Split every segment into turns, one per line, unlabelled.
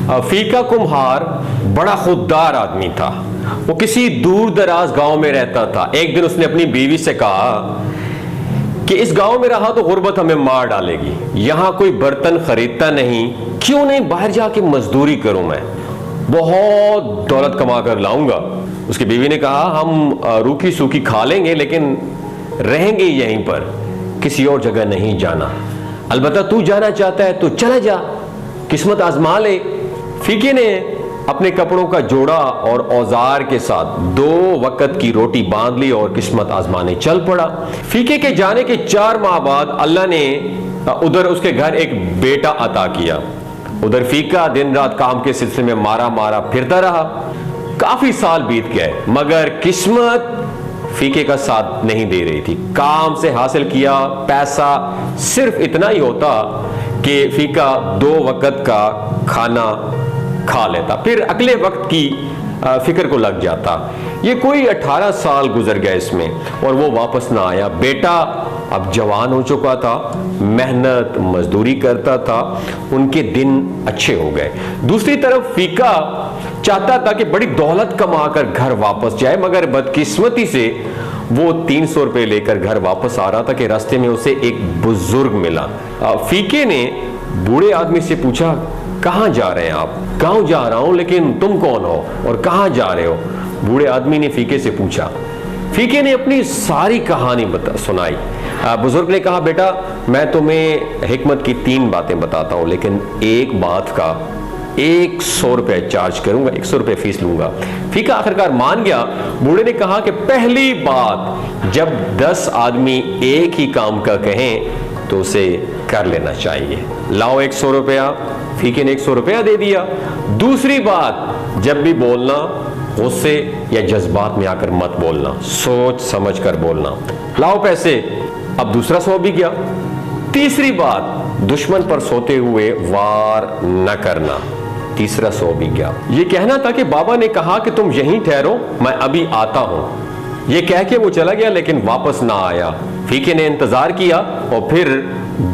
फीका कुम्हार बड़ा खुददार आदमी था। वो किसी दूर दराज गांव में रहता था। एक दिन उसने अपनी बीवी से कहा कि इस गांव में रहा तो गुर्बत हमें मार डालेगी, यहां कोई बर्तन खरीदता नहीं, क्यों नहीं बाहर जाके मजदूरी करूं, मैं बहुत दौलत कमा कर लाऊंगा। उसकी बीवी ने कहा हम रूखी सूखी खा लेंगे लेकिन रहेंगे यहीं पर, किसी और जगह नहीं जाना। अलबत्ता तू जाना चाहता है तो चला जा, किस्मत आजमा ले। फीके ने अपने कपड़ों का जोड़ा और औजार के साथ 2 वक्त की रोटी बांध ली और किस्मत आजमाने चल पड़ा। फीके के जाने के 4 माह बाद अल्लाह ने उधर उसके घर एक बेटा अता किया। उधर फीका दिन रात काम के सिलसिले में मारा मारा फिरता रहा। काफी साल बीत गए मगर किस्मत फीके का साथ नहीं दे रही थी। काम से हासिल किया पैसा सिर्फ इतना ही होता कि फीका 2 वक्त का खाना खा लेता, फिर अगले वक्त की फिक्र को लग जाता। ये कोई 18 साल गुजर गया इसमें और वो वापस ना आया। बेटा अब जवान हो चुका था, मेहनत मजदूरी करता था, उनके दिन अच्छे हो गए। दूसरी तरफ फीका चाहता था कि बड़ी दौलत कमाकर घर वापस जाए, मगर बदकिस्मती से वो 300 रुपए लेकर घर वापस आ रहा था कि रास्ते में उसे एक बुजुर्ग मिला। फीके ने बूढ़े आदमी से पूछा कहां जा रहे हैं आप? गांव जा रहा हूं, लेकिन तुम कौन हो और कहां जा रहे हो? बूढ़े आदमी ने फीके से पूछा। फीके ने अपनी सारी कहानी सुनाई। बुजुर्ग ने कहा बेटा मैं तुम्हें हिकमत की 3 बातें बताता हूं, लेकिन एक बात का 100 रुपए चार्ज करूंगा, 100 रुपए फीस लूंगा। फीका आखिरकार मान गया। बूढ़े ने कहा कि पहली बात, जब 10 आदमी एक ही काम का कहें तो उसे कर लेना चाहिए। लाओ 100 रुपया। फीके ने 100 रुपया दे दिया। दूसरी बात, जब भी बोलना गुस्से या जज्बात में आकर मत बोलना, सोच समझ कर बोलना। लाओ पैसे। अब दूसरा 100 भी गया। तीसरी बात, दुश्मन पर सोते हुए वार न करना, तीसरा 100 भी गया। ये कहना था कि बाबा ने कहा कि तुम यहीं ठहरो, मैं अभी आता हूं। ये कह के वो चला गया लेकिन वापस ना आया। फीके ने इंतजार किया और फिर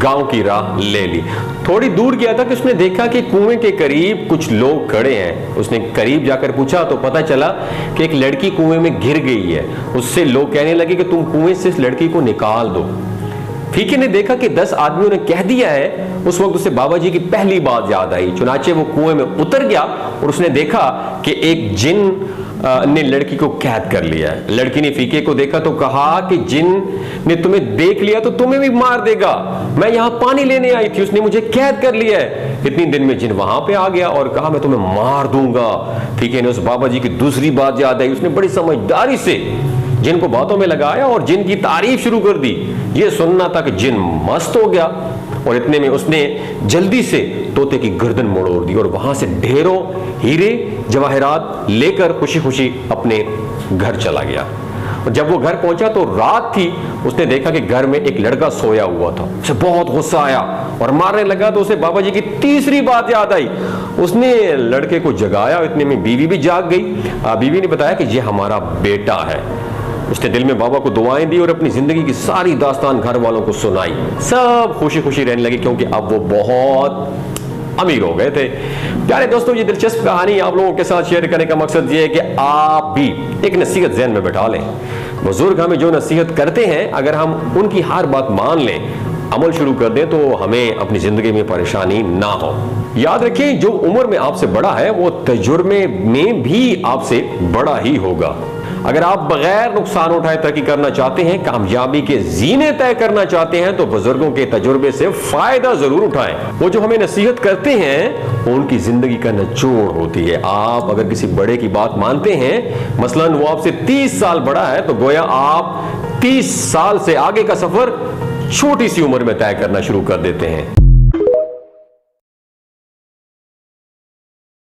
गांव की राह ले ली। थोड़ी दूर गया था कि उसने देखा कि कुएं के करीब कुछ लोग खड़े हैं। उसने करीब जाकर पूछा तो पता चला कि एक लड़की कुएं में गिर गई है। उससे लोग कहने लगे कि तुम कुएं से इस लड़की को निकाल दो। फीके ने देखा कि 10 आदमियों ने कह दिया है। उस वक्त उसे बाबा जी की पहली बात याद आई। चुनाचे वो कुएं में उतर गया और उसने देखा कि एक जिन ने लड़की को कैद कर लिया है। लड़की ने फीके को देखा तो कहा कि जिन ने तुम्हें देख लिया तो तुम्हें भी मार देगा, मैं यहां पानी लेने आई थी, उसने मुझे कैद कर लिया है। इतनी दिन में जिन वहां पे आ गया और कहा मैं तुम्हें मार दूंगा। फीके ने उस बाबा जी की दूसरी बात याद आई। उसने बड़ी समझदारी से जिन को बातों में लगाया और जिन की तारीफ शुरू कर दी। यह सुनना था कि जिन मस्त हो गया और इतने में उसने जल्दी से तोते की गर्दन मोड़ दी और वहां से ढेरों हीरे जवाहरात लेकर खुशी खुशी अपने घर चला गया। और जब वो घर पहुंचा तो रात थी। उसने देखा कि घर में एक लड़का सोया हुआ था। उसे बहुत गुस्सा आया और मारने लगा तो उसे बाबा जी की तीसरी बात याद आई। उसने लड़के को जगाया। इतने में बीवी भी जाग गई। बीवी ने बताया कि ये हमारा बेटा है। उसने दिल में बाबा को दुआएं दी और अपनी जिंदगी की सारी दास्तान घर वालों को सुनाई। सब खुशी खुशी रहने लगे क्योंकि अब वो बहुत अमीर हो गए थे। प्यारे दोस्तों, ये दिलचस्प कहानी आप लोगों के साथ शेयर करने का मकसद ये है कि आप भी एक नसीहत ज़हन में बैठा लें। बुजुर्ग हमें जो नसीहत करते हैं, अगर हम उनकी हर बात मान लें, अमल शुरू कर दें, तो हमें अपनी जिंदगी में परेशानी ना हो। याद रखें, जो उम्र में आपसे बड़ा है वो तजुर्बे में भी आपसे बड़ा ही होगा। अगर आप बगैर नुकसान उठाए तरक्की करना चाहते हैं, कामयाबी के जीने तय करना चाहते हैं, तो बुजुर्गों के तजुर्बे से फायदा जरूर उठाएं। वो जो हमें नसीहत करते हैं वो उनकी जिंदगी का निचोड़ होती है। आप अगर किसी बड़े की बात मानते हैं, मसलन वो आपसे 30 साल बड़ा है, तो गोया आप 30 साल से आगे का सफर छोटी सी उम्र में तय करना शुरू कर देते हैं।